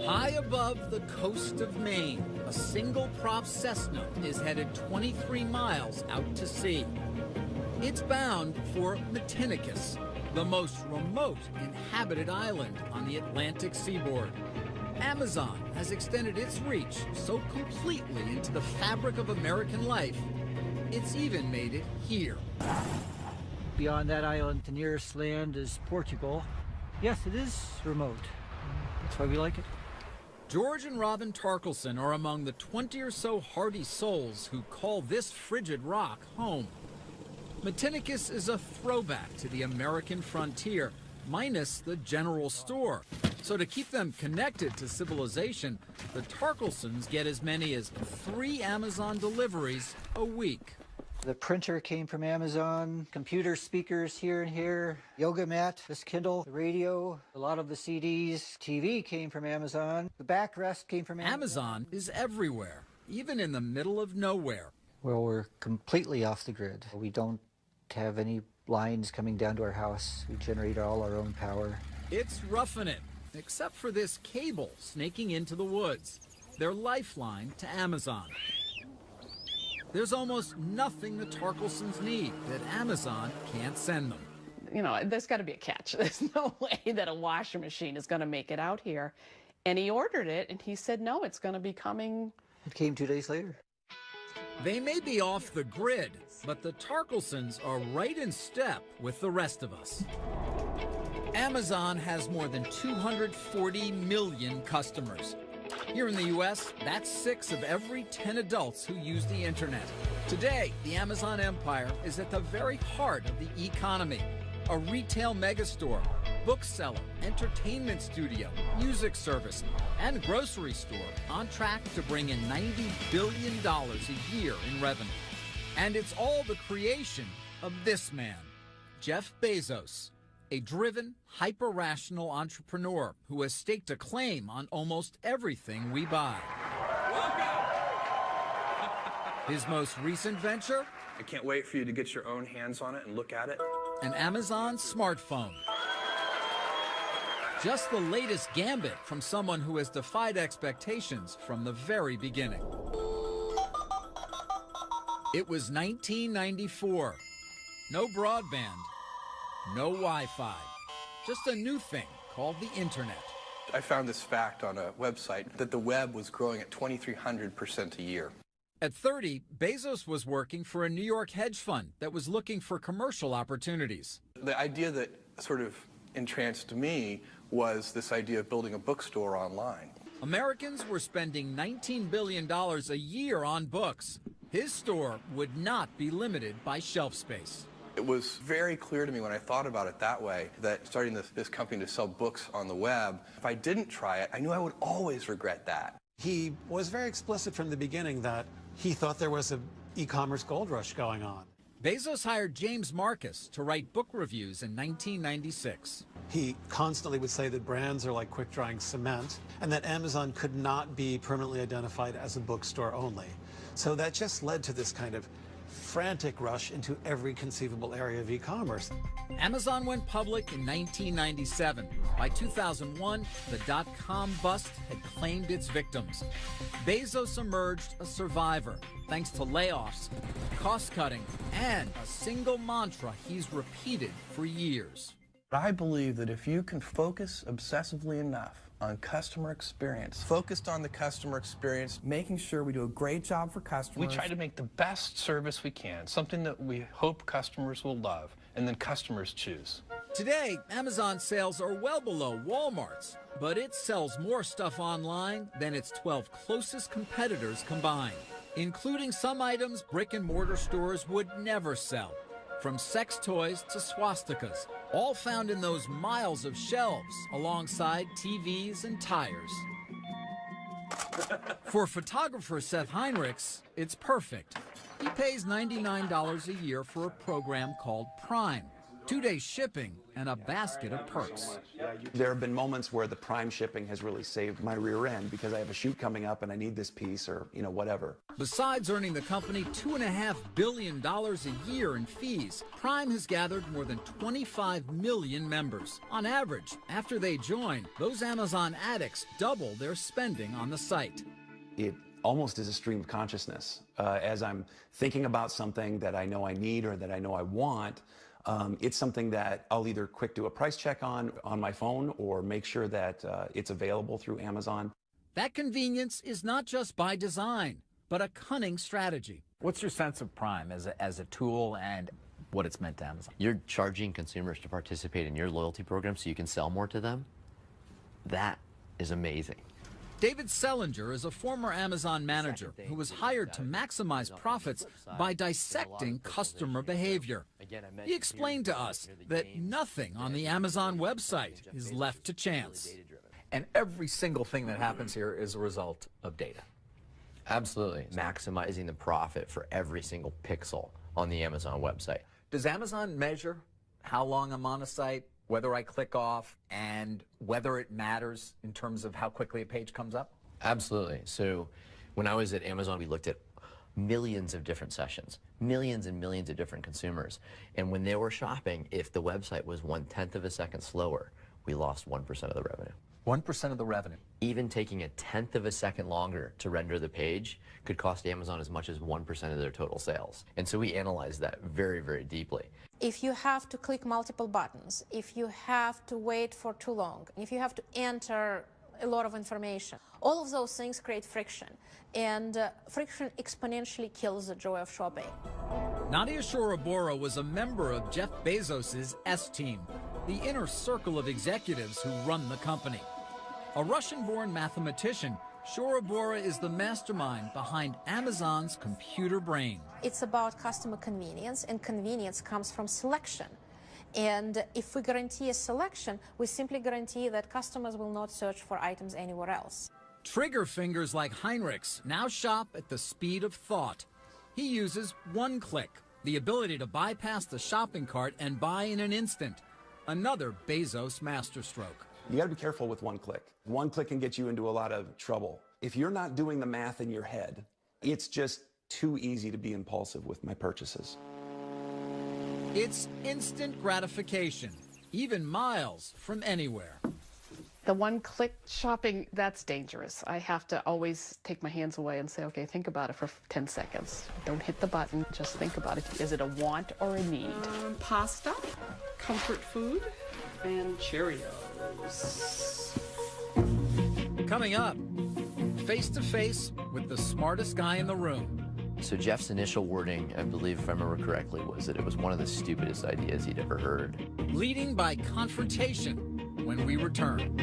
High above the coast of Maine, a single-prop Cessna is headed 23 miles out to sea. It's bound for Matinicus, the most remote inhabited island on the Atlantic seaboard. Amazon has extended its reach so completely into the fabric of American life, it's even made it here. Beyond that island, the nearest land is Portugal. Yes, it is remote. That's why we like it. George and Robin Tarkelson are among the 20 or so hardy souls who call this frigid rock home. Matinicus is a throwback to the American frontier, minus the general store. So to keep them connected to civilization, the Tarkelsons get as many as 3 Amazon deliveries a week. The printer came from Amazon, computer speakers here and here, yoga mat, this Kindle, the radio, a lot of the CDs, TV came from Amazon, the backrest came from Amazon. Amazon is everywhere, even in the middle of nowhere. Well, we're completely off the grid. We don't have any lines coming down to our house. We generate all our own power. It's roughing it, except for this cable snaking into the woods, their lifeline to Amazon. There's almost nothing the Tarkelsons need that Amazon can't send them. You know, there's got to be a catch. There's no way that a washer machine is going to make it out here. And he ordered it, and he said, no, it's going to be coming. It came 2 days later. They may be off the grid, but the Tarkelsons are right in step with the rest of us. Amazon has more than 240 million customers. Here in the U.S., that's 6 of every 10 adults who use the internet. Today, the Amazon empire is at the very heart of the economy. A retail megastore, bookseller, entertainment studio, music service, and grocery store on track to bring in $90 billion a year in revenue. And it's all the creation of this man, Jeff Bezos. A driven, hyper-rational entrepreneur who has staked a claim on almost everything we buy. His most recent venture? I can't wait for you to get your own hands on it and look at it. An Amazon smartphone. Just the latest gambit from someone who has defied expectations from the very beginning. It was 1994. No broadband. No Wi-Fi, just a new thing called the internet. I found this fact on a website that the web was growing at 2,300% a year. At 30, Bezos was working for a New York hedge fund that was looking for commercial opportunities. The idea that sort of entranced me was this idea of building a bookstore online. Americans were spending $19 billion a year on books. His store would not be limited by shelf space. It was very clear to me when I thought about it that way that starting this company to sell books on the web, if I didn't try it, I knew I would always regret that. He was very explicit from the beginning that he thought there was an e-commerce gold rush going on. Bezos hired James Marcus to write book reviews in 1996. He constantly would say that brands are like quick-drying cement and that Amazon could not be permanently identified as a bookstore only. So that just led to this kind of frantic rush into every conceivable area of e-commerce. Amazon went public in 1997. By 2001, the dot-com bust had claimed its victims. Bezos emerged a survivor thanks to layoffs, cost-cutting, and a single mantra he's repeated for years. I believe that if you can focus obsessively enough on customer experience, focused on the customer experience, making sure we do a great job for customers. We try to make the best service we can, something that we hope customers will love, and then customers choose. Today, Amazon sales are well below Walmart's, but it sells more stuff online than its 12 closest competitors combined, including some items brick-and-mortar stores would never sell. From sex toys to swastikas, all found in those miles of shelves alongside TVs and tires. For photographer Seth Heinrichs, it's perfect. He pays $99 a year for a program called Prime. 2-day shipping, and a basket of perks. There have been moments where the Prime shipping has really saved my rear end because I have a shoot coming up and I need this piece or, whatever. Besides earning the company $2.5 billion a year in fees, Prime has gathered more than 25 million members. On average, after they join, those Amazon addicts double their spending on the site. It almost is a stream of consciousness. As I'm thinking about something that I know I need or that I know I want, it's something that I'll either quick do a price check on my phone or make sure that it's available through Amazon. That convenience is not just by design, but a cunning strategy. What's your sense of Prime as a tool and what it's meant to Amazon? You're charging consumers to participate in your loyalty program so you can sell more to them. That is amazing. David Selinger is a former Amazon manager who was hired to maximize profits by dissecting customer behavior. He explained to us that nothing on the Amazon website is left to chance. And every single thing that happens here is a result of data. Absolutely. Maximizing the profit for every single pixel on the Amazon website. Does Amazon measure how long I'm on a site, whether I click off, and whether it matters in terms of how quickly a page comes up? Absolutely. So when I was at Amazon, we looked at millions of different sessions, millions and millions of different consumers. And when they were shopping, if the website was 1/10 of a second slower, we lost 1% of the revenue. 1% of the revenue. Even taking 1/10 of a second longer to render the page could cost Amazon as much as 1% of their total sales. And so we analyzed that very, very deeply. If you have to click multiple buttons, if you have to wait for too long, if you have to enter a lot of information, all of those things create friction. And friction exponentially kills the joy of shopping. Nadia Shorobora was a member of Jeff Bezos' S-Team, the inner circle of executives who run the company. A Russian-born mathematician, Shorobora is the mastermind behind Amazon's computer brain. It's about customer convenience, and convenience comes from selection. And if we guarantee a selection, we simply guarantee that customers will not search for items anywhere else. Trigger fingers like Heinrich's now shop at the speed of thought. He uses one click, the ability to bypass the shopping cart and buy in an instant. Another Bezos masterstroke. You got to be careful with one click. One click can get you into a lot of trouble. If you're not doing the math in your head, it's just too easy to be impulsive with my purchases. It's instant gratification, even miles from anywhere. The one-click shopping, that's dangerous. I have to always take my hands away and say, okay, think about it for 10 seconds. Don't hit the button, just think about it. Is it a want or a need? Pasta, comfort food, and Cheerios. Coming up, face-to-face with the smartest guy in the room. So Jeff's initial wording, I believe if I remember correctly, was that it was one of the stupidest ideas he'd ever heard. Leading by confrontation when we return.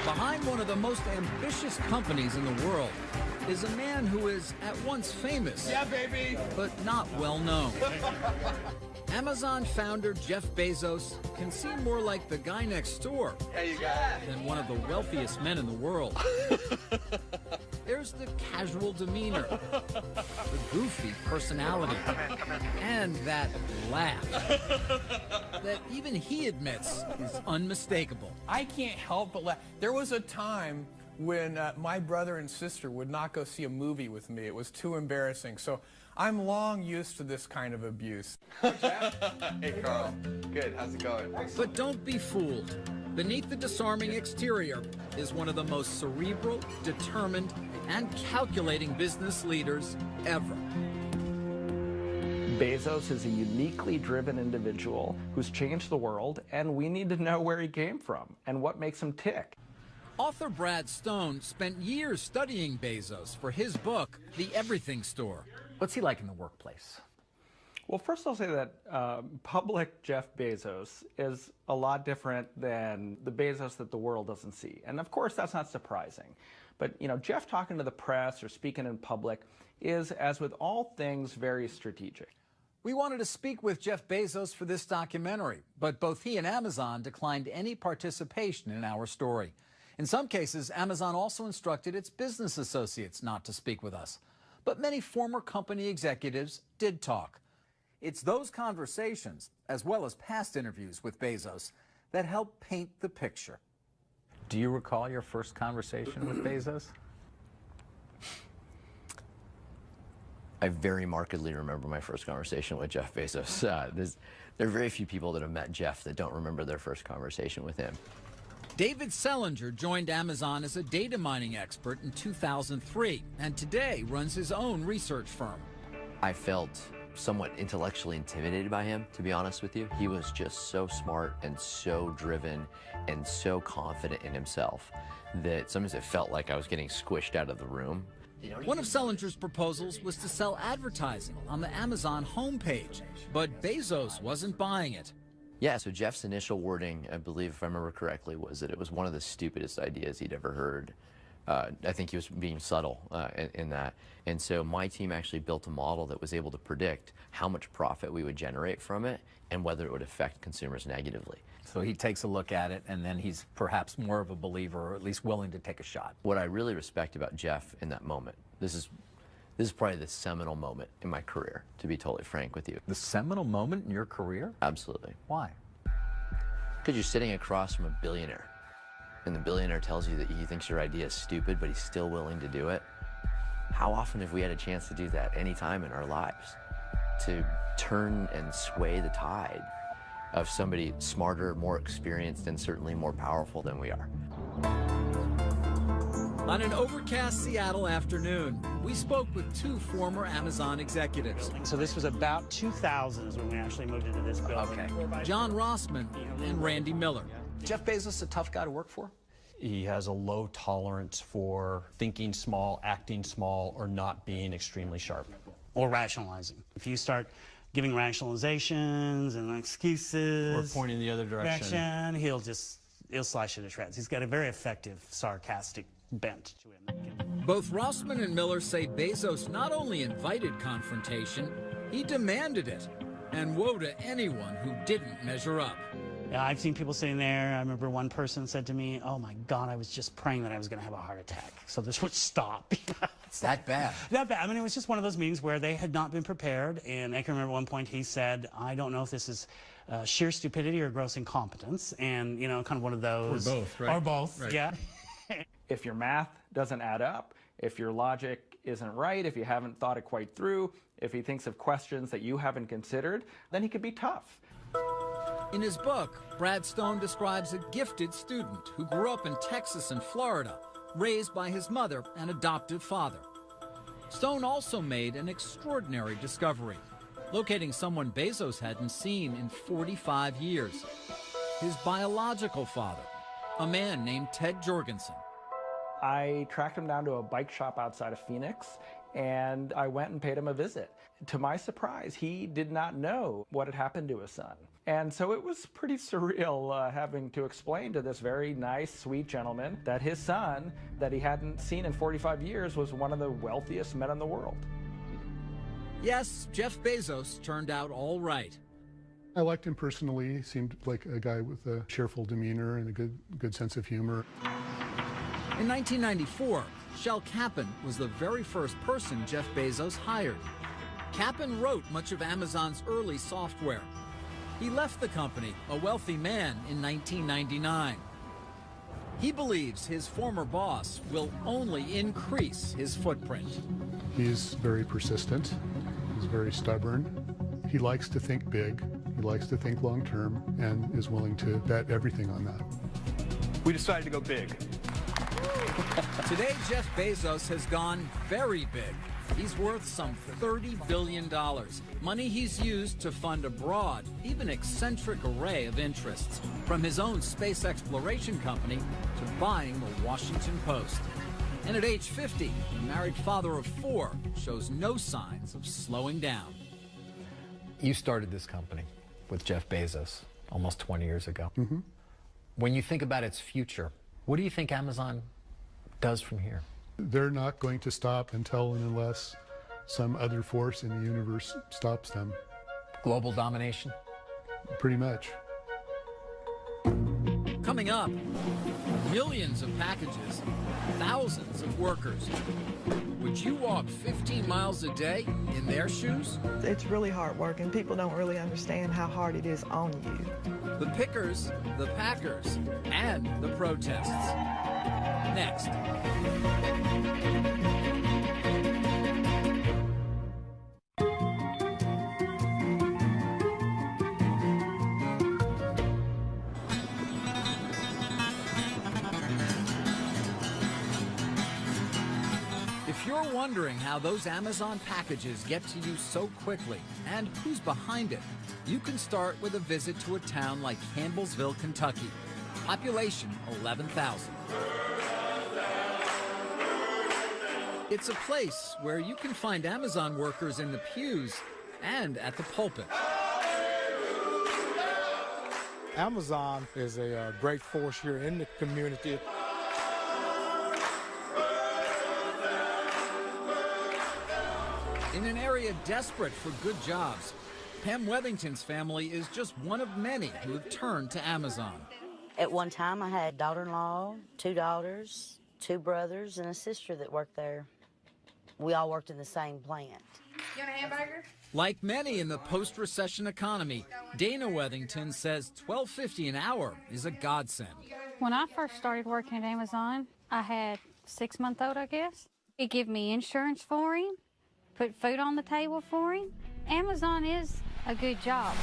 Behind one of the most ambitious companies in the world is a man who is at once famous, but not well known. Amazon founder Jeff Bezos can seem more like the guy next door than one of the wealthiest men in the world. There's the casual demeanor, the goofy personality, and that laugh that even he admits is unmistakable. I can't help but laugh. There was a time when my brother and sister would not go see a movie with me. It was too embarrassing. So I'm long used to this kind of abuse. Hey, Carl. Good. How's it going? But don't be fooled. Beneath the disarming exterior is one of the most cerebral, determined, and calculating business leaders ever. Bezos is a uniquely driven individual who's changed the world, and we need to know where he came from and what makes him tick. Author Brad Stone spent years studying Bezos for his book, The Everything Store. What's he like in the workplace? Well, first I'll say that public Jeff Bezos is a lot different than the Bezos that the world doesn't see. And of course, that's not surprising. But, you know, Jeff talking to the press or speaking in public is, as with all things, very strategic. We wanted to speak with Jeff Bezos for this documentary, but both he and Amazon declined any participation in our story. In some cases, Amazon also instructed its business associates not to speak with us. But many former company executives did talk. It's those conversations, as well as past interviews with Bezos, that help paint the picture. Do you recall your first conversation with Bezos? I very markedly remember my first conversation with Jeff Bezos. There are very few people that have met Jeff that don't remember their first conversation with him. David Selinger joined Amazon as a data mining expert in 2003 and today runs his own research firm. I felt somewhat intellectually intimidated by him, to be honest with you. He was just so smart and so driven and so confident in himself that sometimes it felt like I was getting squished out of the room. One of Selinger's proposals was to sell advertising on the Amazon homepage, but Bezos wasn't buying it. Yeah, so Jeff's initial wording, I believe, if I remember correctly, was that it was one of the stupidest ideas he'd ever heard. I think he was being subtle in that. And so my team actually built a model that was able to predict how much profit we would generate from it and whether it would affect consumers negatively. So he takes a look at it, and then he's perhaps more of a believer, or at least willing to take a shot. What I really respect about Jeff in that moment, this is probably the seminal moment in my career, to be totally frank with you. The seminal moment in your career? Absolutely. Why? Because you're sitting across from a billionaire, and the billionaire tells you that he thinks your idea is stupid, but he's still willing to do it. How often have we had a chance to do that any time in our lives? To turn and sway the tide of somebody smarter, more experienced, and certainly more powerful than we are. On an overcast Seattle afternoon, we spoke with two former Amazon executives. So this was about 2000 is when we actually moved into this building. Okay. John Rossman and Randy Miller. Jeff Bezos a tough guy to work for? He has a low tolerance for thinking small, acting small, or not being extremely sharp. Or rationalizing. If you start giving rationalizations and excuses, or pointing the other direction, he'll slice you to shreds. He's got a very effective, sarcastic bent to him. Both Rossman and Miller say Bezos not only invited confrontation, he demanded it, and woe to anyone who didn't measure up. Yeah, I've seen people sitting there. I remember one person said to me, "Oh my God, I was just praying that I was going to have a heart attack, so this would stop." It's that bad. That bad. I mean, it was just one of those meetings where they had not been prepared. And I can remember one point he said, "I don't know if this is sheer stupidity or gross incompetence," and kind of one of those. Or both, right? Or both, right. Yeah. If your math doesn't add up, if your logic isn't right, if you haven't thought it quite through, if he thinks of questions that you haven't considered, then he could be tough. In his book, Brad Stone describes a gifted student who grew up in Texas and Florida, raised by his mother and adoptive father. Stone also made an extraordinary discovery, locating someone Bezos hadn't seen in 45 years. His biological father, a man named Ted Jorgensen. I tracked him down to a bike shop outside of Phoenix, and I went and paid him a visit. To my surprise, he did not know what had happened to his son. And so it was pretty surreal having to explain to this very nice, sweet gentleman that his son, that he hadn't seen in 45 years, was one of the wealthiest men in the world. Yes, Jeff Bezos turned out all right. I liked him personally. He seemed like a guy with a cheerful demeanor and a good sense of humor. In 1994, Shel Kappan was the very first person Jeff Bezos hired. Kappan wrote much of Amazon's early software. He left the company, a wealthy man, in 1999. He believes his former boss will only increase his footprint. He's very persistent. He's very stubborn. He likes to think big. He likes to think long term and is willing to bet everything on that. We decided to go big. Today, Jeff Bezos has gone very big. He's worth some $30 billion, money he's used to fund a broad, even eccentric array of interests, from his own space exploration company to buying the Washington Post. And at age 50, the married father of 4 shows no signs of slowing down. You started this company with Jeff Bezos almost 20 years ago. Mm-hmm. When you think about its future, what do you think Amazon does from here? They're not going to stop until and unless some other force in the universe stops them. Global domination? Pretty much. Coming up, millions of packages, thousands of workers. Would you walk 15 miles a day in their shoes? It's really hard work, and people don't really understand how hard it is on you. The pickers, the packers, and the protests. Next. If you're wondering how those Amazon packages get to you so quickly and who's behind it, you can start with a visit to a town like Campbellsville, Kentucky. Population 11,000. It's a place where you can find Amazon workers in the pews and at the pulpit. Amazon is a great force here in the community. In an area desperate for good jobs, Pam Wethington's family is just one of many who have turned to Amazon. At one time, I had a daughter-in-law, 2 daughters, 2 brothers, and a sister that worked there. We all worked in the same plant. You want a hamburger? Like many in the post-recession economy, Dana Wethington says $12.50 an hour is a godsend. When I first started working at Amazon, I had a 6-month-old, I guess. It gave me insurance for him, put food on the table for him. Amazon is a good job.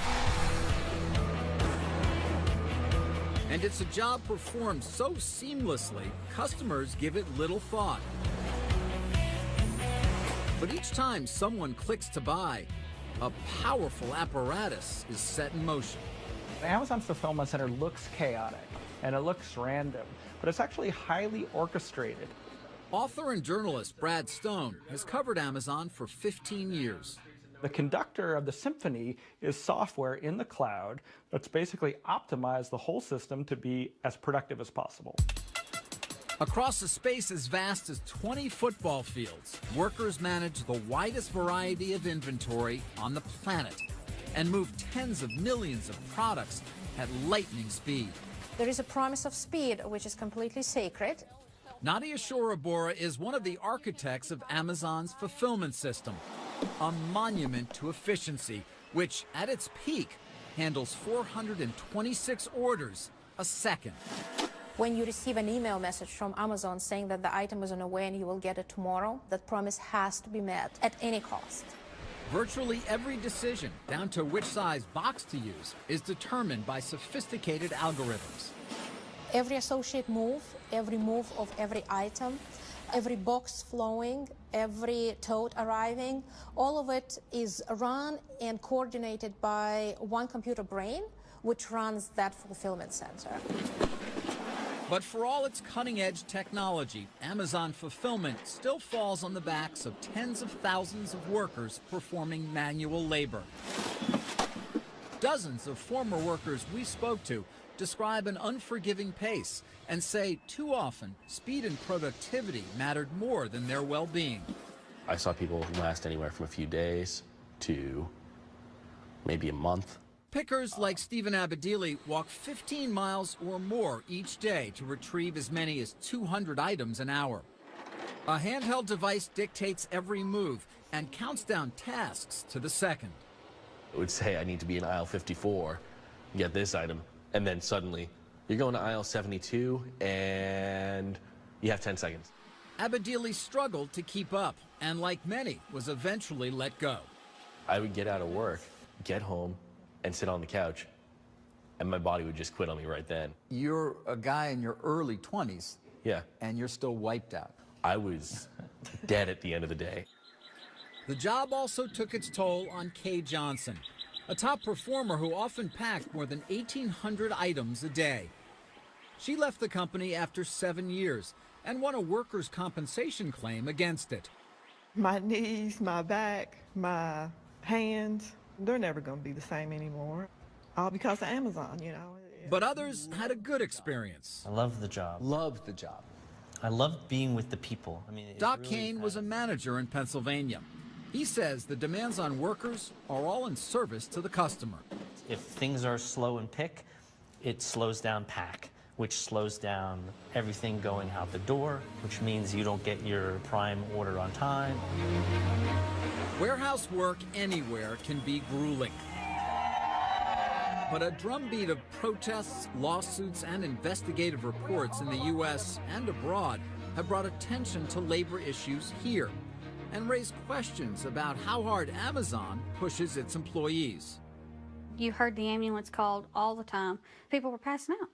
And it's a job performed so seamlessly, customers give it little thought. But each time someone clicks to buy, a powerful apparatus is set in motion. Amazon's fulfillment center looks chaotic and it looks random, but it's actually highly orchestrated. Author and journalist Brad Stone has covered Amazon for 15 years. The conductor of the symphony is software in the cloud that's basically optimized the whole system to be as productive as possible. Across a space as vast as 20 football fields, workers manage the widest variety of inventory on the planet and move tens of millions of products at lightning speed. There is a promise of speed, which is completely sacred. Nadia Shorabora is one of the architects of Amazon's fulfillment system, a monument to efficiency, which at its peak handles 426 orders a second. When you receive an email message from Amazon saying that the item is on the way and you will get it tomorrow, that promise has to be met at any cost. Virtually every decision, down to which size box to use, is determined by sophisticated algorithms. Every associate move, every move of every item, every box flowing, every tote arriving, all of it is run and coordinated by one computer brain, which runs that fulfillment center. But for all its cutting-edge technology, Amazon fulfillment still falls on the backs of tens of thousands of workers performing manual labor. Dozens of former workers we spoke to describe an unforgiving pace and say too often speed and productivity mattered more than their well-being. I saw people last anywhere from a few days to maybe a month. Pickers like Stephen Abedili walk 15 miles or more each day to retrieve as many as 200 items an hour. A handheld device dictates every move and counts down tasks to the second. It would say I need to be in aisle 54, get this item, and then suddenly you're going to aisle 72 and you have 10 seconds. Abedili struggled to keep up and, like many, was eventually let go. I would get out of work, get home, and sit on the couch, and my body would just quit on me right then. You're a guy in your early 20s. Yeah. And you're still wiped out. I was dead at the end of the day. The job also took its toll on Kay Johnson, a top performer who often packed more than 1,800 items a day. She left the company after 7 years and won a workers' compensation claim against it. My knees, my back, my hands, they're never going to be the same anymore. All because of Amazon, you know. But others had a good experience. I love the job. Loved the job. I loved being with the people. I mean, Doc Kane was a manager in Pennsylvania. He says the demands on workers are all in service to the customer. If things are slow in pick, it slows down pack, which slows down everything going out the door, which means you don't get your prime order on time. Warehouse work anywhere can be grueling. But a drumbeat of protests, lawsuits, and investigative reports in the U.S. and abroad have brought attention to labor issues here and raised questions about how hard Amazon pushes its employees. You heard the ambulance called all the time. People were passing out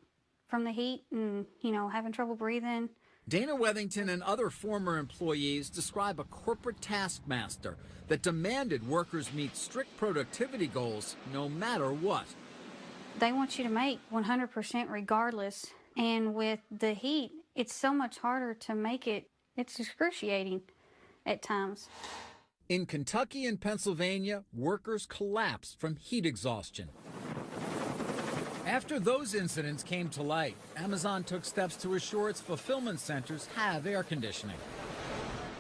from the heat and, having trouble breathing. Dana Wethington and other former employees describe a corporate taskmaster that demanded workers meet strict productivity goals no matter what. They want you to make 100% regardless. And with the heat, it's so much harder to make it. It's excruciating at times. In Kentucky and Pennsylvania, workers collapsed from heat exhaustion. After those incidents came to light, Amazon took steps to assure its fulfillment centers have air conditioning.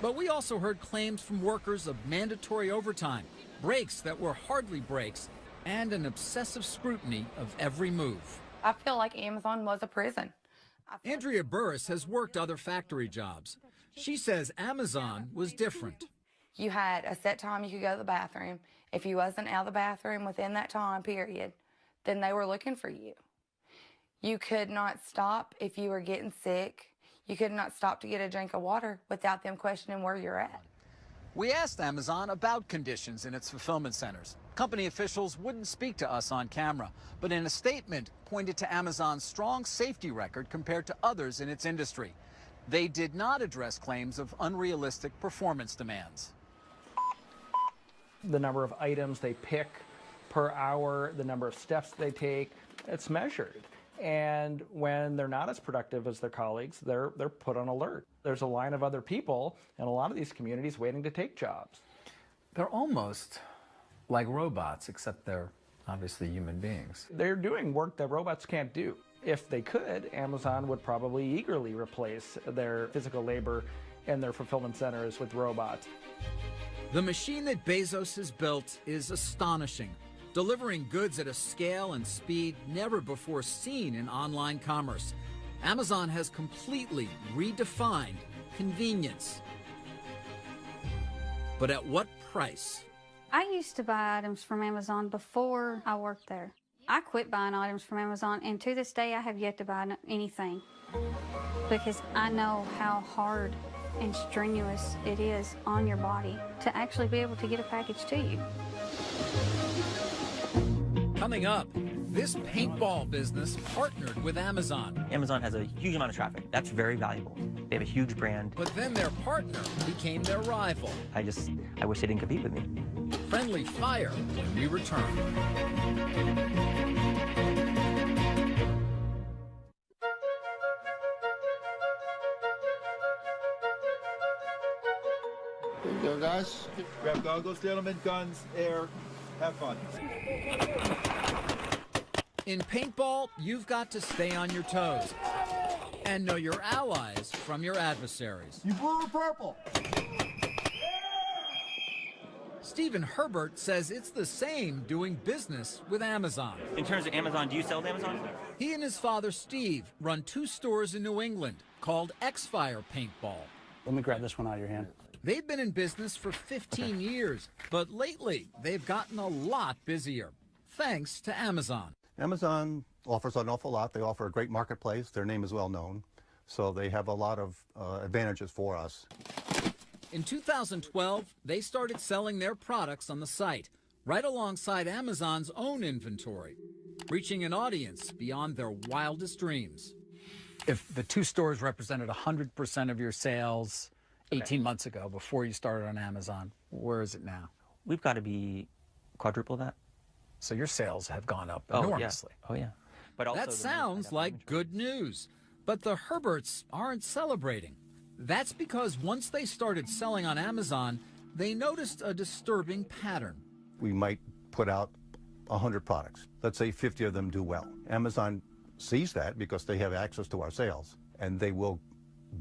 But we also heard claims from workers of mandatory overtime, breaks that were hardly breaks, and an obsessive scrutiny of every move. I feel like Amazon was a prison. Andrea Burris has worked other factory jobs. She says Amazon was different. You had a set time you could go to the bathroom. If you wasn't out of the bathroom within that time period, then they were looking for you. You could not stop if you were getting sick. You could not stop to get a drink of water without them questioning where you're at. We asked Amazon about conditions in its fulfillment centers. Company officials wouldn't speak to us on camera, but in a statement pointed to Amazon's strong safety record compared to others in its industry. They did not address claims of unrealistic performance demands. The number of items they pick per hour, the number of steps they take, it's measured. And when they're not as productive as their colleagues, they're put on alert. There's a line of other people in a lot of these communities waiting to take jobs. They're almost like robots, except they're obviously human beings. They're doing work that robots can't do. If they could, Amazon would probably eagerly replace their physical labor in their fulfillment centers with robots. The machine that Bezos has built is astonishing, delivering goods at a scale and speed never before seen in online commerce. Amazon has completely redefined convenience. But at what price? I used to buy items from Amazon before I worked there. I quit buying items from Amazon, and to this day, I have yet to buy anything because I know how hard and strenuous it is on your body to actually be able to get a package to you. Coming up, this paintball business partnered with Amazon. Amazon has a huge amount of traffic. That's very valuable. They have a huge brand. But then their partner became their rival. I wish they didn't compete with me. Friendly fire when we return. Here you go, guys. Grab goggles, gentlemen, guns, air. Have fun. In paintball, you've got to stay on your toes and know your allies from your adversaries. You blue or purple? Stephen Herbert says it's the same doing business with Amazon. In terms of Amazon, do you sell to Amazon? He and his father, Steve, run 2 stores in New England called X-Fire Paintball. Let me grab this one out of your hand. They've been in business for 15 years, but lately they've gotten a lot busier, thanks to Amazon. Amazon offers an awful lot. They offer a great marketplace. Their name is well known, so they have a lot of advantages for us. In 2012, they started selling their products on the site, right alongside Amazon's own inventory, reaching an audience beyond their wildest dreams. If the 2 stores represented 100% of your sales 18 months ago, before you started on Amazon, where is it now? We've got to be quadruple that. So your sales have gone up enormously. Oh, yeah. But also that sounds like good news, but the Herberts aren't celebrating. That's because once they started selling on Amazon, they noticed a disturbing pattern. We might put out 100 products. Let's say 50 of them do well. Amazon sees that because they have access to our sales, and they will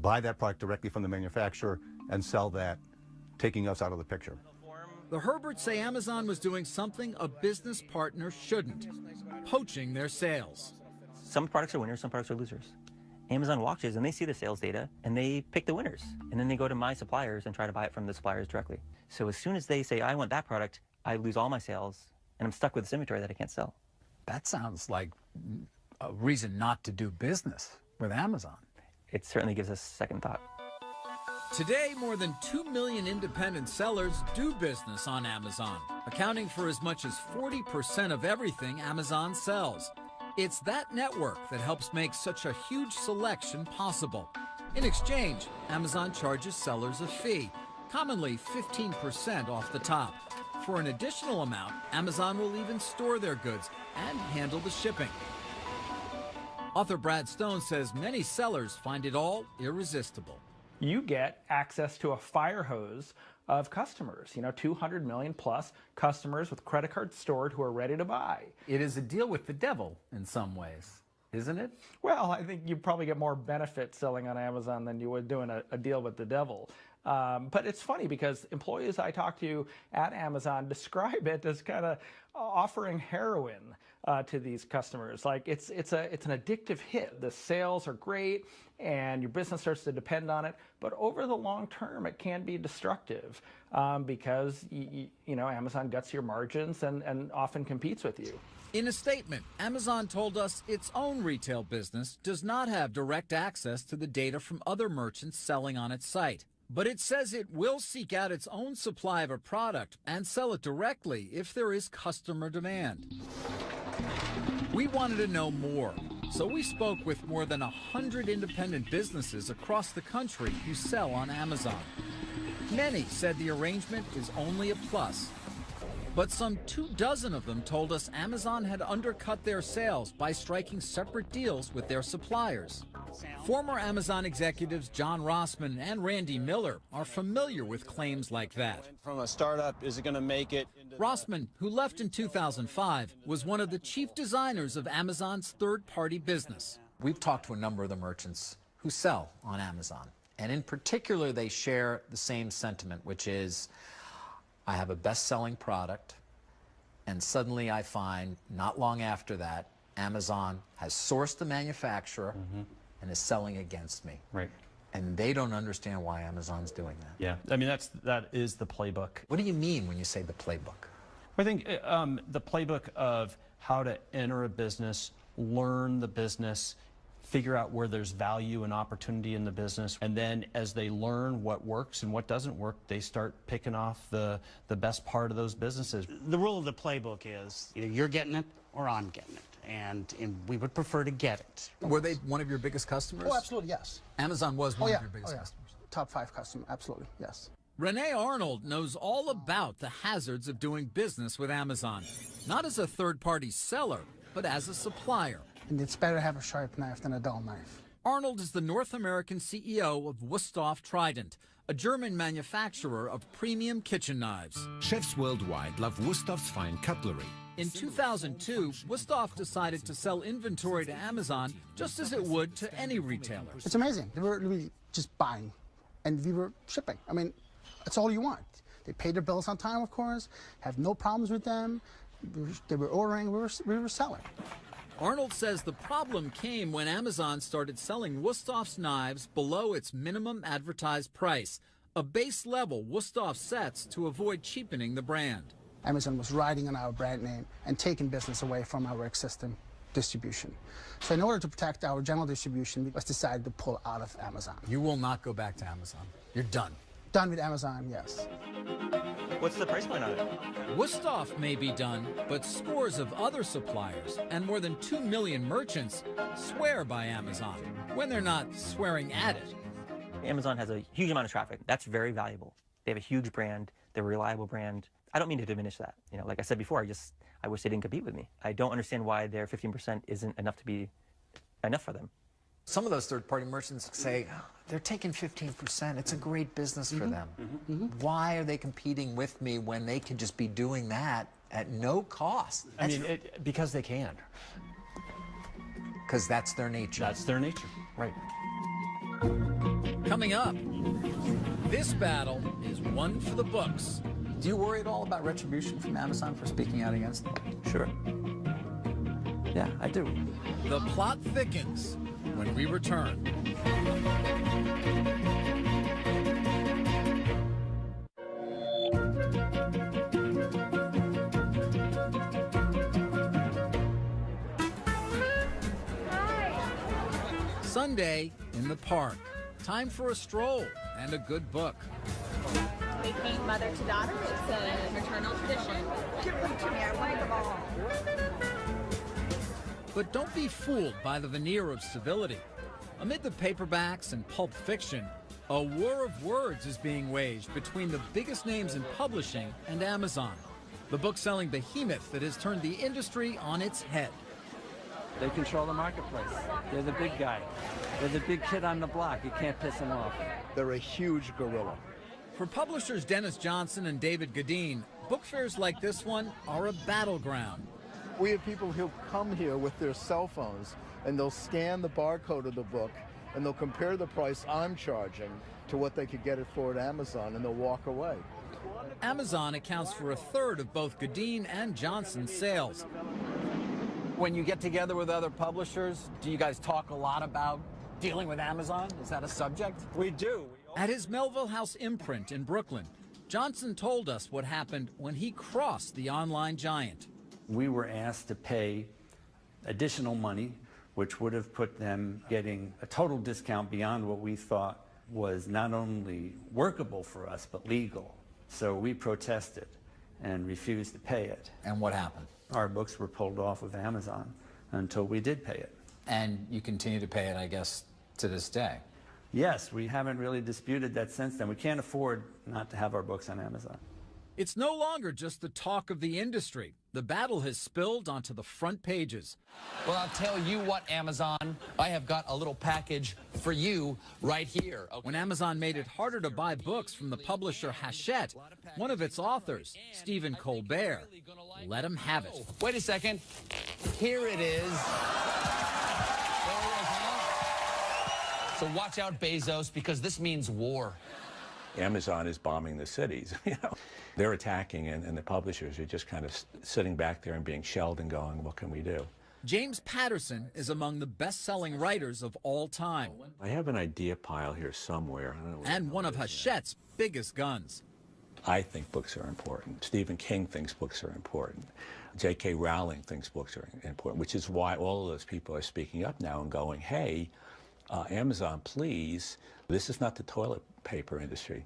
buy that product directly from the manufacturer and sell that, taking us out of the picture. The Herberts say Amazon was doing something a business partner shouldn't, poaching their sales. Some products are winners, some products are losers. Amazon watches and they see the sales data and they pick the winners. And then they go to my suppliers and try to buy it from the suppliers directly. So as soon as they say, I want that product, I lose all my sales and I'm stuck with this inventory that I can't sell. That sounds like a reason not to do business with Amazon. It certainly gives us second thought. Today, more than 2 million independent sellers do business on Amazon, accounting for as much as 40% of everything Amazon sells. It's that network that helps make such a huge selection possible. In exchange, Amazon charges sellers a fee, commonly 15% off the top. For an additional amount, Amazon will even store their goods and handle the shipping. Author Brad Stone says many sellers find it all irresistible. You get access to a fire hose of customers, 200 million plus customers with credit cards stored who are ready to buy. It is a deal with the devil in some ways, isn't it? Well, I think you probably get more benefit selling on Amazon than you would doing a deal with the devil. But it's funny because employees I talk to at Amazon describe it as kind of offering heroin to these customers. Like it's an addictive hit. The sales are great and your business starts to depend on it. But over the long term, it can be destructive because Amazon gets your margins and often competes with you. In a statement, Amazon told us its own retail business does not have direct access to the data from other merchants selling on its site. But it says it will seek out its own supply of a product and sell it directly if there is customer demand. We wanted to know more, so we spoke with more than 100 independent businesses across the country who sell on Amazon. Many said the arrangement is only a plus. But some 24 of them told us Amazon had undercut their sales by striking separate deals with their suppliers. Former Amazon executives John Rossman and Randy Miller are familiar with claims like that. From a startup, is it going to make it? Rossman, who left in 2005, was one of the chief designers of Amazon's third-party business. We've talked to a number of the merchants who sell on Amazon. And in particular, they share the same sentiment, which is, I have a best-selling product, and suddenly I find, not long after that, Amazon has sourced the manufacturer and is selling against me. Right. And they don't understand why Amazon's doing that. Yeah, I mean, that is the playbook. What do you mean when you say the playbook? I think the playbook of how to enter a business, learn the business, figure out where there's value and opportunity in the business, and then as they learn what works and what doesn't work, they start picking off the best part of those businesses. The rule of the playbook is either you're getting it or I'm getting it, and we would prefer to get it. Were they one of your biggest customers? Oh, absolutely, yes. Amazon was one of your biggest customers? Top 5 customer, absolutely, yes. Renee Arnold knows all about the hazards of doing business with Amazon, not as a third-party seller, but as a supplier. And it's better to have a sharp knife than a dull knife. Arnold is the North American CEO of Wusthof Trident, a German manufacturer of premium kitchen knives. Chefs worldwide love Wustof's fine cutlery. In 2002, Wusthof decided to sell inventory to Amazon just as it would to any retailer. It's amazing. They were really just buying, and we were shipping. I mean, that's all you want. They paid their bills on time, of course, have no problems with them. They were ordering, we were selling. Arnold says the problem came when Amazon started selling Wustof's knives below its minimum advertised price, a base level Wusthof sets to avoid cheapening the brand. Amazon was riding on our brand name and taking business away from our existing distribution. So in order to protect our general distribution, we decided to pull out of Amazon. You will not go back to Amazon. You're done. Done with Amazon, yes. What's the price point on it? Wusthof may be done, but scores of other suppliers and more than 2 million merchants swear by Amazon when they're not swearing at it. Amazon has a huge amount of traffic. That's very valuable. They have a huge brand. They're a reliable brand. I don't mean to diminish that. Like I said before, I wish they didn't compete with me. I don't understand why their 15% isn't enough to be enough for them. Some of those third-party merchants say, they're taking 15%. It's a great business for them. Why are they competing with me when they could just be doing that at no cost? I mean, because they can. Because that's their nature. That's their nature, right. Coming up, this battle is one for the books. Do you worry at all about retribution from Amazon for speaking out against them? Sure. Yeah, I do. The plot thickens when we return. Sunday in the park. Time for a stroll and a good book. We paint mother to daughter. It's an eternal tradition. Give them to me. I want them all. But don't be fooled by the veneer of civility. Amid the paperbacks and pulp fiction, a war of words is being waged between the biggest names in publishing and Amazon, the book-selling behemoth that has turned the industry on its head. They control the marketplace. They're the big guy. They're the big kid on the block. You can't piss them off. They're a huge gorilla. For publishers Dennis Johnson and David Gadeen, book fairs like this one are a battleground. We have people who come here with their cell phones and they'll scan the barcode of the book and they'll compare the price I'm charging to what they could get it for at Amazon, and they'll walk away. Amazon accounts for a third of both Gadeen and Johnson's sales. When you get together with other publishers, do you guys talk a lot about dealing with Amazon? Is that a subject? We do. At his Melville House imprint in Brooklyn, Johnson told us what happened when he crossed the online giant. We were asked to pay additional money, which would have put them getting a total discount beyond what we thought was not only workable for us, but legal. So we protested and refused to pay it. And what happened? Our books were pulled off of Amazon until we did pay it. And you continue to pay it, I guess, to this day? Yes, we haven't really disputed that since then. We can't afford not to have our books on Amazon. It's no longer just the talk of the industry. The battle has spilled onto the front pages. Well, I'll tell you what, Amazon, I have got a little package for you right here. Okay. When Amazon made it harder to buy books from the publisher Hachette, one of its authors, Stephen Colbert, let him have it. Wait a second. Here it is. So watch out, Bezos, because this means war. Amazon is bombing the cities. You know, they're attacking, and the publishers are just kind of sitting back there and being shelled and going, what can we do? James Patterson is among the best-selling writers of all time. I have an idea pile here somewhere. I don't know and one of Hachette's biggest guns. I think books are important. Stephen King thinks books are important. J.K. Rowling thinks books are important, which is why all of those people are speaking up now and going, hey, Amazon, please, this is not the toilet paper industry.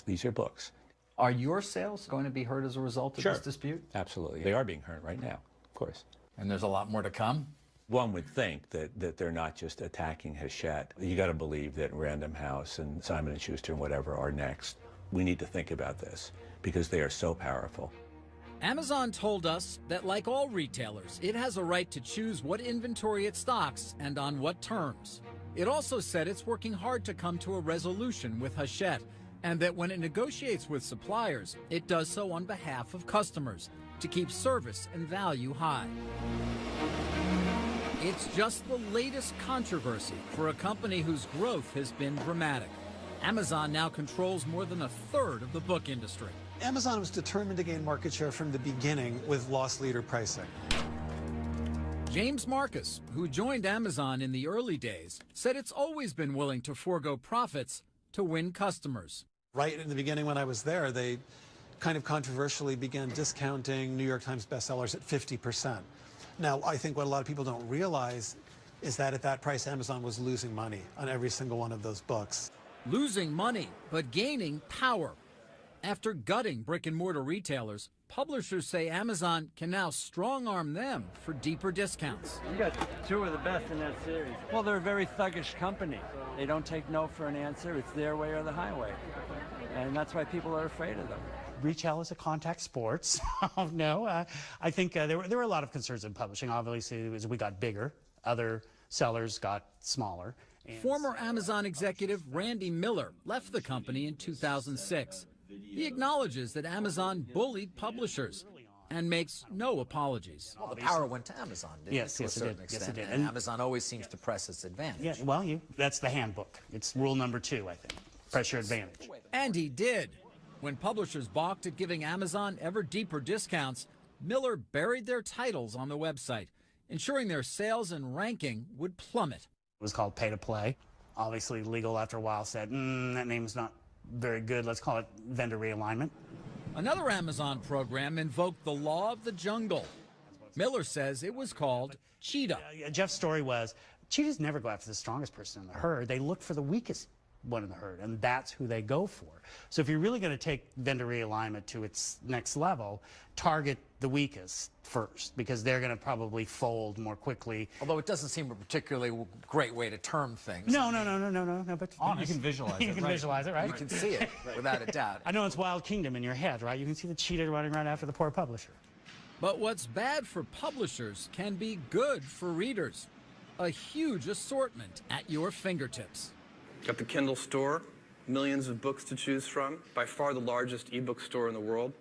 These are books. Are your sales going to be hurt as a result of this dispute? Absolutely. They are being hurt right now, of course. And there's a lot more to come? One would think that they're not just attacking Hachette. You got to believe that Random House and Simon & Schuster and whatever are next. We need to think about this because they are so powerful. Amazon told us that, like all retailers, it has a right to choose what inventory it stocks and on what terms. It also said it's working hard to come to a resolution with Hachette, and that when it negotiates with suppliers, it does so on behalf of customers to keep service and value high. It's just the latest controversy for a company whose growth has been dramatic. Amazon now controls more than a third of the book industry. Amazon was determined to gain market share from the beginning with loss leader pricing. James Marcus, who joined Amazon in the early days, said it's always been willing to forego profits to win customers. Right in the beginning when I was there, they kind of controversially began discounting New York Times bestsellers at 50%. Now, I think what a lot of people don't realize is that at that price, Amazon was losing money on every single one of those books. Losing money, but gaining power. After gutting brick-and-mortar retailers, publishers say Amazon can now strong-arm them for deeper discounts. You got two of the best in that series. Well, they're a very thuggish company. They don't take no for an answer. It's their way or the highway. And that's why people are afraid of them. Retail is a contact sport. No, I think there were a lot of concerns in publishing. Obviously, as we got bigger, other sellers got smaller. Former Amazon executive Randy Miller left the company in 2006. He acknowledges that Amazon bullied publishers and makes no apologies. Well, the power went to Amazon, didn't it, to a certain extent? Yes, it did. And Amazon always seems to press its advantage. Yeah, well, that's the handbook. It's rule number 2, I think. Press your advantage. And he did. When publishers balked at giving Amazon ever deeper discounts, Miller buried their titles on the website, ensuring their sales and ranking would plummet. It was called pay to play. Obviously, legal after a while said, that name's not very good. Let's call it vendor realignment. Another Amazon program invoked the law of the jungle. Miller says it was called Cheetah. Jeff's story was, cheetahs never go after the strongest person in the herd. They look for the weakest one in the herd, and that's who they go for. So if you're really going to take vendor realignment to its next level, target the weakest first, because they're going to probably fold more quickly. Although it doesn't seem a particularly great way to term things. No, but honest. You can visualize it. You can visualize it, right? You can see it, without a doubt. I know it's Wild Kingdom in your head, right? You can see the cheetah running right after the poor publisher. But what's bad for publishers can be good for readers. A huge assortment at your fingertips. Got the Kindle store, millions of books to choose from, by far the largest ebook store in the world.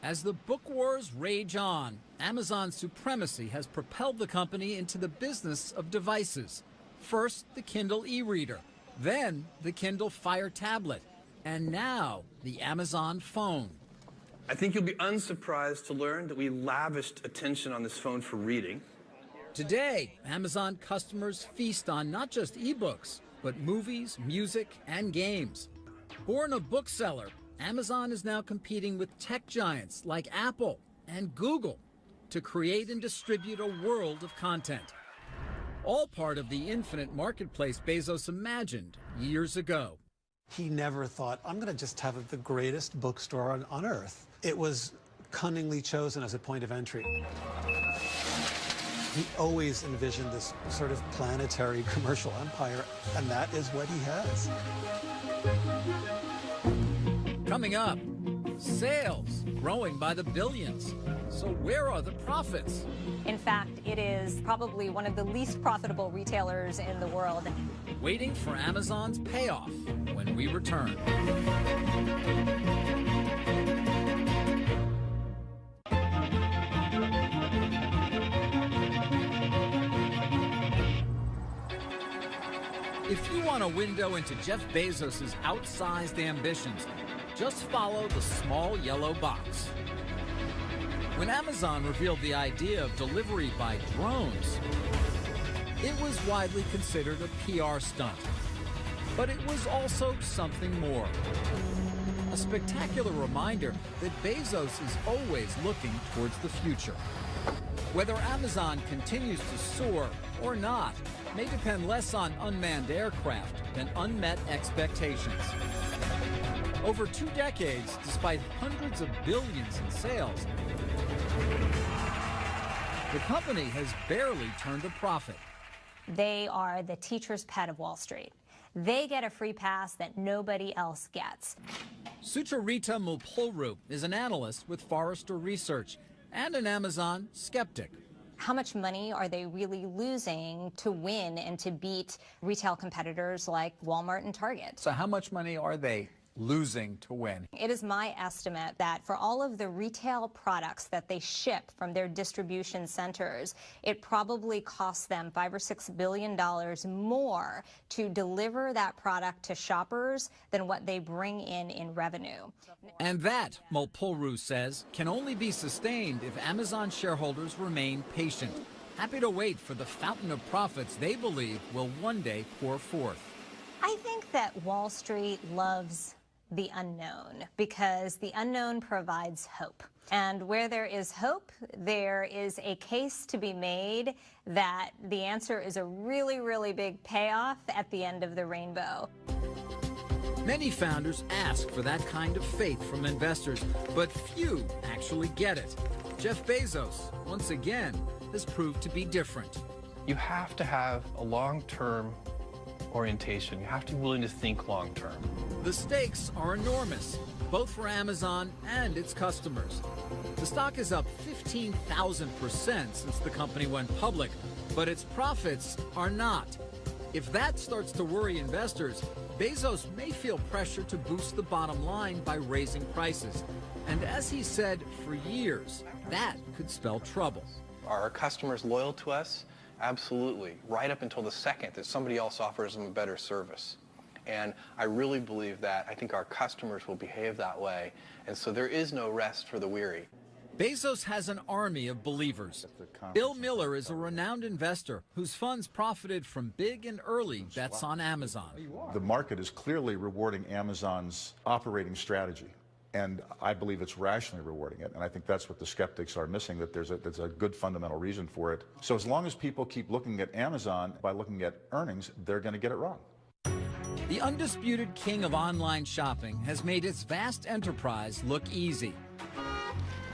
As the book wars rage on, Amazon's supremacy has propelled the company into the business of devices. First, the Kindle e-reader, then the Kindle Fire tablet, and now the Amazon phone. I think you'll be unsurprised to learn that we lavished attention on this phone for reading. Today, Amazon customers feast on not just ebooks, but movies, music, and games. Born a bookseller, Amazon is now competing with tech giants like Apple and Google to create and distribute a world of content. All part of the infinite marketplace Bezos imagined years ago. He never thought, I'm going to just have the greatest bookstore on earth. It was cunningly chosen as a point of entry. He always envisioned this sort of planetary commercial empire, and that is what he has. Coming up, sales growing by the billions. So where are the profits? In fact, it is probably one of the least profitable retailers in the world. Waiting for Amazon's payoff when we return. If you want a window into Jeff Bezos' outsized ambitions, just follow the small yellow box. When Amazon revealed the idea of delivery by drones, it was widely considered a PR stunt. But it was also something more. A spectacular reminder that Bezos is always looking towards the future. Whether Amazon continues to soar or not may depend less on unmanned aircraft than unmet expectations. Over 2 decades, despite hundreds of billions in sales, the company has barely turned a profit. They are the teacher's pet of Wall Street. They get a free pass that nobody else gets. Sucharita Mulpolru is an analyst with Forrester Research and an Amazon skeptic. How much money are they really losing to win and to beat retail competitors like Walmart and Target? So how much money are they losing to win? It is my estimate that for all of the retail products that they ship from their distribution centers, it probably costs them $5 or $6 billion more to deliver that product to shoppers than what they bring in revenue. And that, Mulpolru says, can only be sustained if Amazon shareholders remain patient, happy to wait for the fountain of profits they believe will one day pour forth. I think that Wall Street loves the unknown because the unknown provides hope. And where there is hope, there is a case to be made that the answer is a really, really big payoff at the end of the rainbow. Many founders ask for that kind of faith from investors, but few actually get it. Jeff Bezos, once again, has proved to be different. You have to have a long-term orientation. You have to be willing to think long-term. The stakes are enormous, both for Amazon and its customers. The stock is up 15,000% since the company went public, but its profits are not. If that starts to worry investors, Bezos may feel pressure to boost the bottom line by raising prices. And as he said for years, that could spell trouble. Are our customers loyal to us? Absolutely, right up until the second that somebody else offers them a better service. And I really believe that. I think our customers will behave that way. And so there is no rest for the weary. Bezos has an army of believers. Bill Miller is a renowned investor whose funds profited from big and early bets on Amazon. The market is clearly rewarding Amazon's operating strategy, and I believe it's rationally rewarding it. And I think that's what the skeptics are missing, that there's a good fundamental reason for it. So as long as people keep looking at Amazon by looking at earnings, they're going to get it wrong. The undisputed king of online shopping has made its vast enterprise look easy.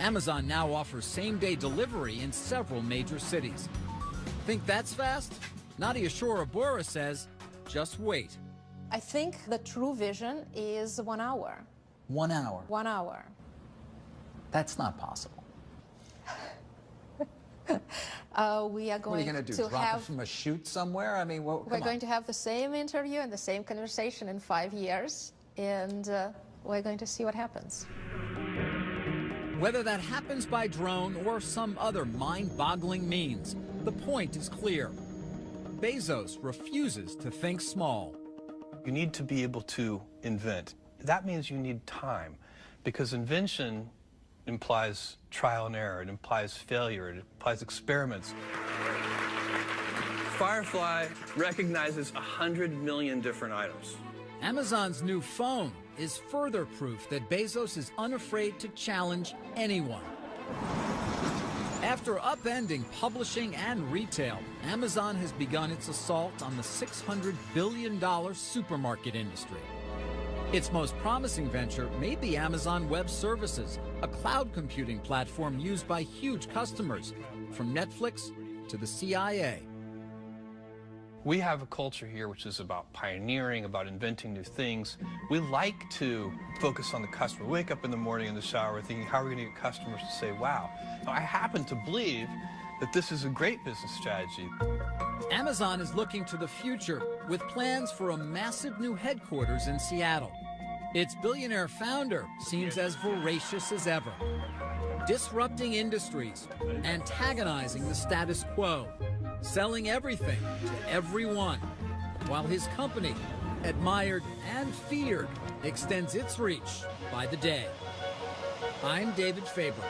Amazon now offers same-day delivery in several major cities. Think that's fast? Nadia Shorabura says, just wait. I think the true vision is 1 hour. 1 hour? 1 hour. That's not possible. We are going what are you going to do, drop it from a chute somewhere? I mean, we're going to have the same interview and the same conversation in 5 years, and we're going to see what happens. Whether that happens by drone or some other mind-boggling means, the point is clear. Bezos refuses to think small. You need to be able to invent. That means you need time, because invention implies trial and error, it implies failure, it implies experiments. Firefly recognizes 100 million different items. Amazon's new phone is further proof that Bezos is unafraid to challenge anyone. After upending publishing and retail, Amazon has begun its assault on the $600 billion supermarket industry. Its most promising venture may be Amazon Web Services, a cloud computing platform used by huge customers, from Netflix to the CIA. We have a culture here which is about pioneering, about inventing new things. We like to focus on the customer. We wake up in the morning in the shower thinking, how are we going to get customers to say, wow? I happen to believe that this is a great business strategy. Amazon is looking to the future with plans for a massive new headquarters in Seattle. Its billionaire founder seems as voracious as ever, disrupting industries, antagonizing the status quo, selling everything to everyone, while his company, admired and feared, extends its reach by the day. I'm David Faber.